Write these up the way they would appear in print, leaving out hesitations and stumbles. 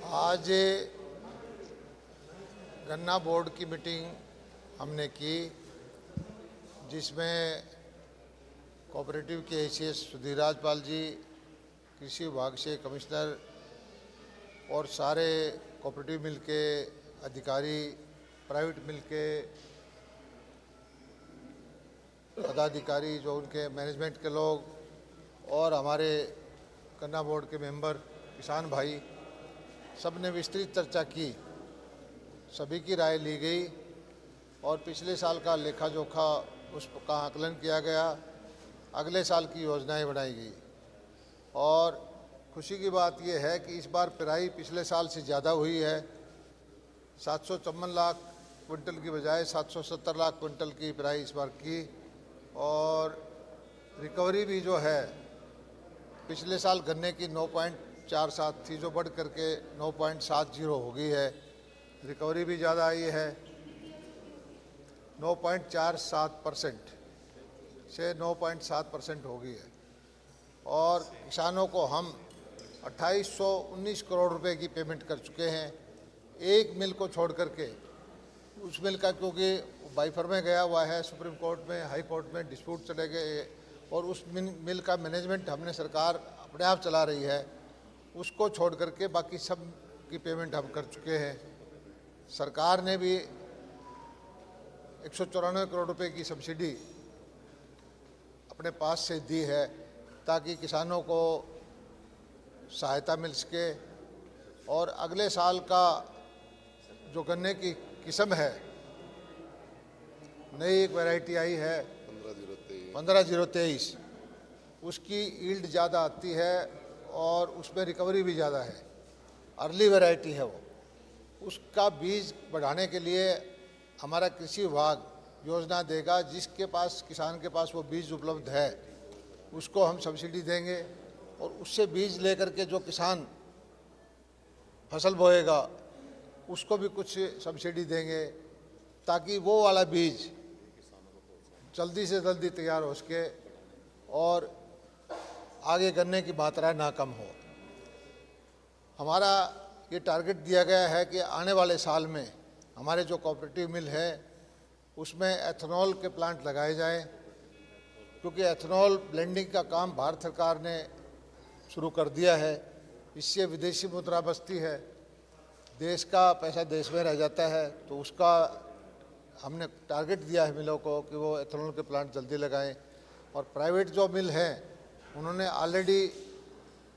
आज गन्ना बोर्ड की मीटिंग हमने की, जिसमें कोऑपरेटिव के हैसियत सुधीर राजपाल जी, कृषि विभाग से कमिश्नर और सारे कोऑपरेटिव मिल के अधिकारी, प्राइवेट मिल के पदाधिकारी, जो उनके मैनेजमेंट के लोग और हमारे गन्ना बोर्ड के मेंबर, किसान भाई, सब ने विस्तृत चर्चा की। सभी की राय ली गई और पिछले साल का लेखा जोखा उसका आकलन किया गया, अगले साल की योजनाएं बनाई गई। और खुशी की बात यह है कि इस बार पेराई पिछले साल से ज़्यादा हुई है। 754 लाख क्विंटल की बजाय 770 लाख क्विंटल की पेराई इस बार की। और रिकवरी भी जो है पिछले साल गन्ने की 9.47 थी, जो बढ़ करके 9.70 हो गई है। रिकवरी भी ज़्यादा आई है, 9.47% से 9.7% हो गई है। और किसानों को हम 2819 करोड़ रुपए की पेमेंट कर चुके हैं। एक मिल को छोड़ करके, उस मिल का क्योंकि बाइफर में गया हुआ है, सुप्रीम कोर्ट में, हाई कोर्ट में डिस्प्यूट चले गए और उस मिल का मैनेजमेंट हमने सरकार अपने आप चला रही है, उसको छोड़ करके बाकी सब की पेमेंट हम कर चुके हैं। सरकार ने भी 194 करोड़ रुपए की सब्सिडी अपने पास से दी है ताकि किसानों को सहायता मिल सके। और अगले साल का जो गन्ने की किस्म है, नई एक वैरायटी आई है 15-023, उसकी ईल्ड ज़्यादा आती है और उसमें रिकवरी भी ज़्यादा है। अर्ली वैरायटी है वो। उसका बीज बढ़ाने के लिए हमारा कृषि विभाग योजना देगा। जिसके पास, किसान के पास वो बीज उपलब्ध है, उसको हम सब्सिडी देंगे और उससे बीज लेकर के जो किसान फसल बोएगा उसको भी कुछ सब्सिडी देंगे, ताकि वो वाला बीज जल्दी से जल्दी तैयार हो सके और आगे गन्ने की मात्रा ना कम हो। हमारा ये टारगेट दिया गया है कि आने वाले साल में हमारे जो कोऑपरेटिव मिल है उसमें एथेनॉल के प्लांट लगाए जाएं, क्योंकि एथेनॉल ब्लेंडिंग का काम भारत सरकार ने शुरू कर दिया है। इससे विदेशी मुद्रा बचती है, देश का पैसा देश में रह जाता है। तो उसका हमने टारगेट दिया है मिलों को कि वो एथेनॉल के प्लांट जल्दी लगाएं। और प्राइवेट जो मिल हैं उन्होंने ऑलरेडी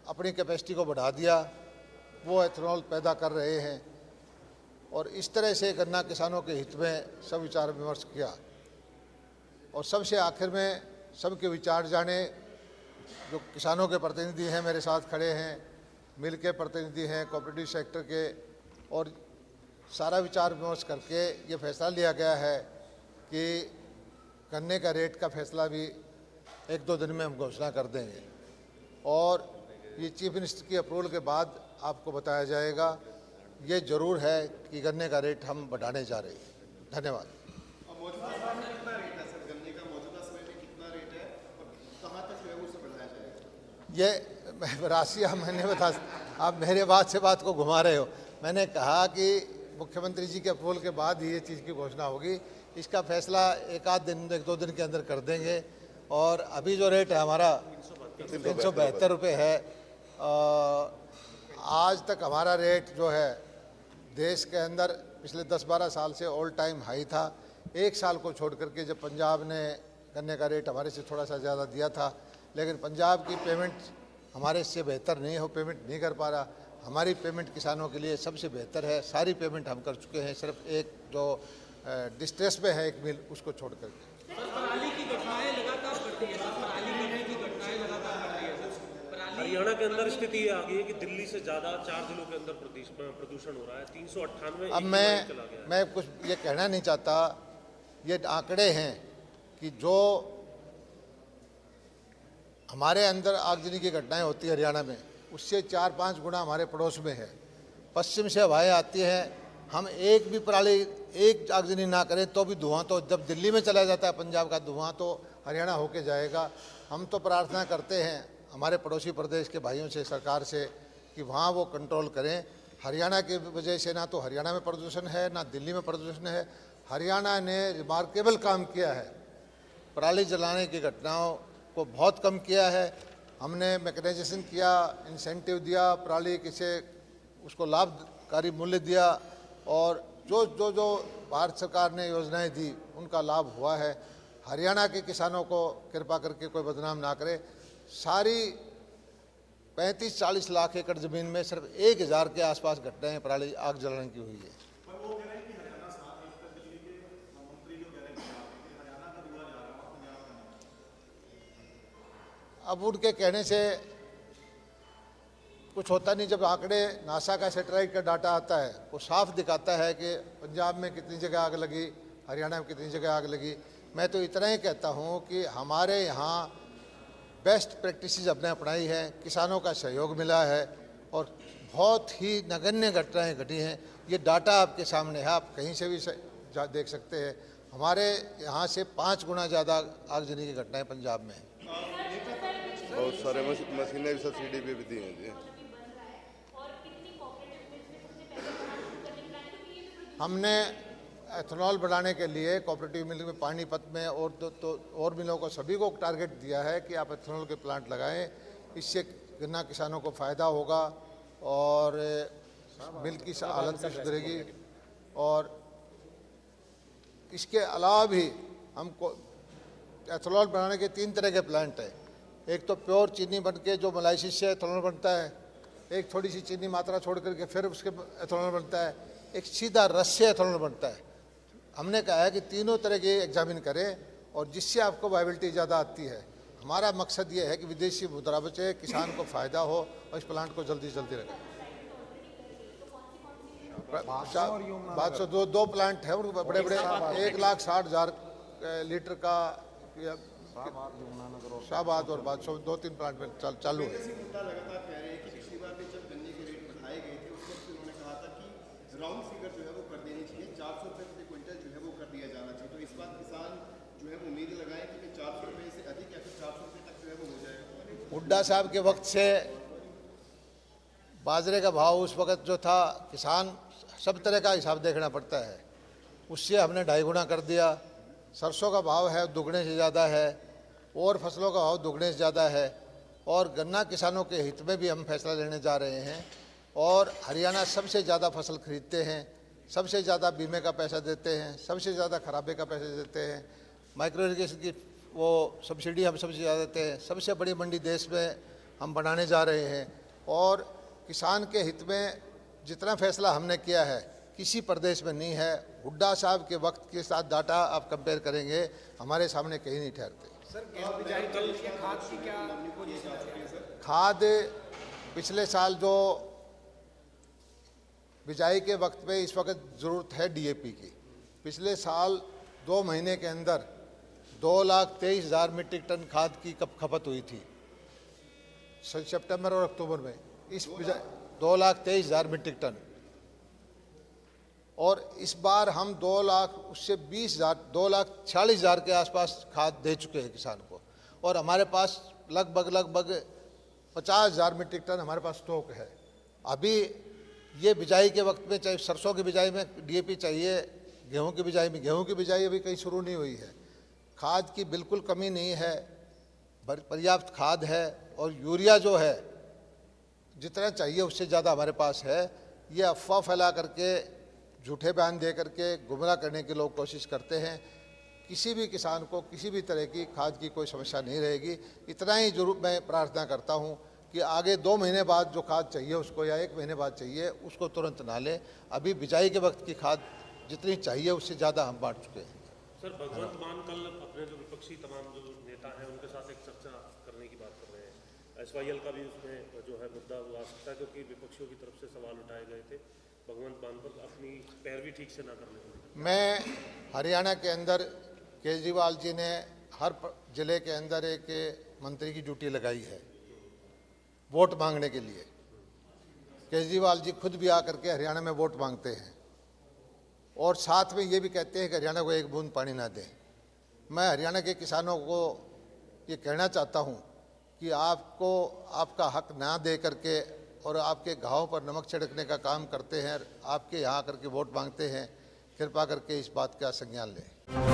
अपनी कैपेसिटी को बढ़ा दिया, वो एथेनॉल पैदा कर रहे हैं। और इस तरह से गन्ना किसानों के हित में सब विचार विमर्श किया और सबसे आखिर में सबके विचार जाने। जो किसानों के प्रतिनिधि हैं मेरे साथ खड़े हैं, मिल के प्रतिनिधि हैं, कोऑपरेटिव सेक्टर के, और सारा विचार विमर्श करके ये फैसला लिया गया है कि गन्ने का रेट का फैसला भी 1-2 दिन में हम घोषणा कर देंगे और ये चीफ मिनिस्टर की अप्रूवल के बाद आपको बताया जाएगा। ये ज़रूर है कि गन्ने का रेट हम बढ़ाने जा रहे हैं। धन्यवाद। ये राशि मैंने बता, आप मेरे बात को घुमा रहे हो। मैंने कहा कि मुख्यमंत्री जी के अप्रूवल के बाद ही ये चीज़ की घोषणा होगी। इसका फैसला 1-2 दिन के अंदर कर देंगे। और अभी जो रेट है हमारा 372 रुपये है। आज तक हमारा रेट जो है देश के अंदर पिछले 10-12 साल से ऑल टाइम हाई था। एक साल को छोड़ करके जब पंजाब ने गन्ने का रेट हमारे से थोड़ा सा ज़्यादा दिया था, लेकिन पंजाब की पेमेंट हमारे से बेहतर नहीं हो, पेमेंट नहीं कर पा रहा। हमारी पेमेंट किसानों के लिए सबसे बेहतर है। सारी पेमेंट हम कर चुके हैं, सिर्फ एक जो डिस्ट्रेस में है एक मिल, उसको छोड़ करके। हरियाणा के अंदर स्थिति ये आ गई है कि दिल्ली से ज़्यादा 4 जिलों के अंदर प्रदूषण हो रहा है। 398। अब मैं कुछ ये कहना नहीं चाहता। ये आंकड़े हैं कि जो हमारे अंदर आगजनी की घटनाएं होती है हरियाणा में, उससे 4-5 गुना हमारे पड़ोस में है। पश्चिम से हवाएं आती हैं, हम एक भी पराली, एक आगजनी ना करें तो भी धुआं तो जब दिल्ली में चला जाता है पंजाब का धुआं, तो हरियाणा होके जाएगा। हम तो प्रार्थना करते हैं हमारे पड़ोसी प्रदेश के भाइयों से, सरकार से, कि वहाँ वो कंट्रोल करें। हरियाणा की वजह से ना तो हरियाणा में प्रदूषण है ना दिल्ली में प्रदूषण है। हरियाणा ने रिमार्केबल काम किया है, पराली जलाने की घटनाओं को बहुत कम किया है। हमने मैकेनाइजेशन किया, इंसेंटिव दिया, पराली किसे उसको लाभकारी मूल्य दिया, और जो जो जो भारत सरकार ने योजनाएं दी उनका लाभ हुआ है। हरियाणा के किसानों को कृपा करके कोई बदनाम ना करे। सारी 35-40 लाख एकड़ ज़मीन में सिर्फ 1000 के आसपास घटनाएं पराली आग जलाने की हुई है। अब उनके कहने से कुछ होता नहीं। जब आंकड़े नासा का सैटेलाइट का डाटा आता है वो साफ दिखाता है कि पंजाब में कितनी जगह आग लगी, हरियाणा में कितनी जगह आग लगी। मैं तो इतना ही कहता हूँ कि हमारे यहाँ बेस्ट प्रैक्टिसेस अपने अपनाई है, किसानों का सहयोग मिला है और बहुत ही नगण्य घटनाएं घटी हैं। ये डाटा आपके सामने है, आप कहीं से भी देख सकते हैं। हमारे यहाँ से 5 गुना ज़्यादा आगजनी की घटनाएं पंजाब में हैं। बहुत सारे मशीनें भी सब्सिडी पे भी दी हैं जी। हमने एथेनॉल बढ़ाने के लिए कोऑपरेटिव मिल में पानीपत में और और मिलों को सभी को टारगेट दिया है कि आप एथेनॉल के प्लांट लगाएं। इससे गन्ना किसानों को फ़ायदा होगा और मिल की हालत भी सुधरेगी। और इसके अलावा भी हमको एथेनॉल बनाने के 3 तरह के प्लांट हैं। एक तो प्योर चीनी बन के जो मोलाइसिस से एथेनॉल बनता है, एक थोड़ी सी चीनी मात्रा छोड़ करके फिर उसके एथेनॉल बनता है, एक सीधा रस से एथेनॉल बनता है। हमने कहा है कि तीनों तरह के एग्जामिन करें और जिससे आपको वायबिलिटी ज़्यादा आती है। हमारा मकसद ये है कि विदेशी मुद्रा बचे, किसान को फ़ायदा हो और इस प्लांट को जल्दी से जल्दी रखें। बात से दो प्लांट है उनको बड़े बड़े 1,60,000 लीटर का शाहबाद और बादशाह 2-3 प्लांट में चालू है। राउंड फिगर जो है वो कर देनी चाहिए, 400 रुपये प्रति क्विंटल जो है वो कर दिया जाना चाहिए। तो इस बात किसान जो है वो उम्मीद लगाएं कि 400 रुपये से अधिक या फिर 400 रुपये तक जो है वो हो जाएगा। हुड्डा साहब के वक्त से बाजरे का भाव उस वक्त जो था, किसान सब तरह का हिसाब देखना पड़ता है, उससे हमने 2.5 गुना कर दिया। सरसों का भाव है दुगने से ज़्यादा है और फसलों का भाव दुगने से ज़्यादा है। और गन्ना किसानों के हित में भी हम फैसला लेने जा रहे हैं। और हरियाणा सबसे ज़्यादा फसल खरीदते हैं, सबसे ज़्यादा बीमे का पैसा देते हैं, सबसे ज़्यादा खराबे का पैसा देते हैं। माइक्रो इरिगेशन की वो सब्सिडी हम सबसे ज़्यादा देते हैं। सबसे बड़ी मंडी देश में हम बनाने जा रहे हैं। और किसान के हित में जितना फैसला हमने किया है किसी प्रदेश में नहीं है। हुड्डा साहब के वक्त के साथ डाटा आप कंपेयर करेंगे, हमारे सामने कहीं नहीं ठहरते। खाद पिछले साल जो बिजाई के वक्त पे इस वक्त ज़रूरत है डीएपी की। पिछले साल 2 महीने के अंदर 2,23,000 मीट्रिक टन खाद की खपत हुई थी सितंबर और अक्टूबर में। इस 2,23,000 मीट्रिक टन। और इस बार हम 2,40,000 के आसपास खाद दे चुके हैं किसान को। और हमारे पास लगभग 50,000 मीट्रिक टन हमारे पास स्टॉक है। अभी ये बिजाई के वक्त में, चाहे सरसों की बिजाई में डीएपी चाहिए, गेहूं की बिजाई में, गेहूं की बिजाई अभी कहीं शुरू नहीं हुई है। खाद की बिल्कुल कमी नहीं है, पर्याप्त खाद है। और यूरिया जो है जितना चाहिए उससे ज़्यादा हमारे पास है। ये अफवाह फैला करके, झूठे बयान दे करके गुमराह करने की लोग कोशिश करते हैं। किसी भी किसान को किसी भी तरह की खाद की कोई समस्या नहीं रहेगी। इतना ही जरूर मैं प्रार्थना करता हूँ कि आगे 2 महीने बाद जो खाद चाहिए उसको, या 1 महीने बाद चाहिए उसको, तुरंत ना लें। अभी बिजाई के वक्त की खाद जितनी चाहिए उससे ज़्यादा हम बांट चुके हैं। सर, भगवंत मान कल अपने जो विपक्षी तमाम जो नेता हैं उनके साथ एक चर्चा करने की बात कर रहे हैं। SYL का भी उसमें जो है मुद्दा हुआ सकता है, क्योंकि विपक्षियों की तरफ से सवाल उठाए गए थे भगवंत मान पर अपनी पैरवी ठीक से ना करने को। मैं हरियाणा के अंदर केजरीवाल जी ने हर ज़िले के अंदर एक मंत्री की ड्यूटी लगाई है वोट मांगने के लिए। केजरीवाल जी खुद भी आकर के हरियाणा में वोट मांगते हैं और साथ में ये भी कहते हैं कि हरियाणा को एक बूंद पानी ना दें। मैं हरियाणा के किसानों को ये कहना चाहता हूँ कि आपको आपका हक ना दे करके और आपके घाव पर नमक छिड़कने का काम करते हैं, आपके यहाँ आकर के वोट मांगते हैं, कृपा करके इस बात का संज्ञान लें।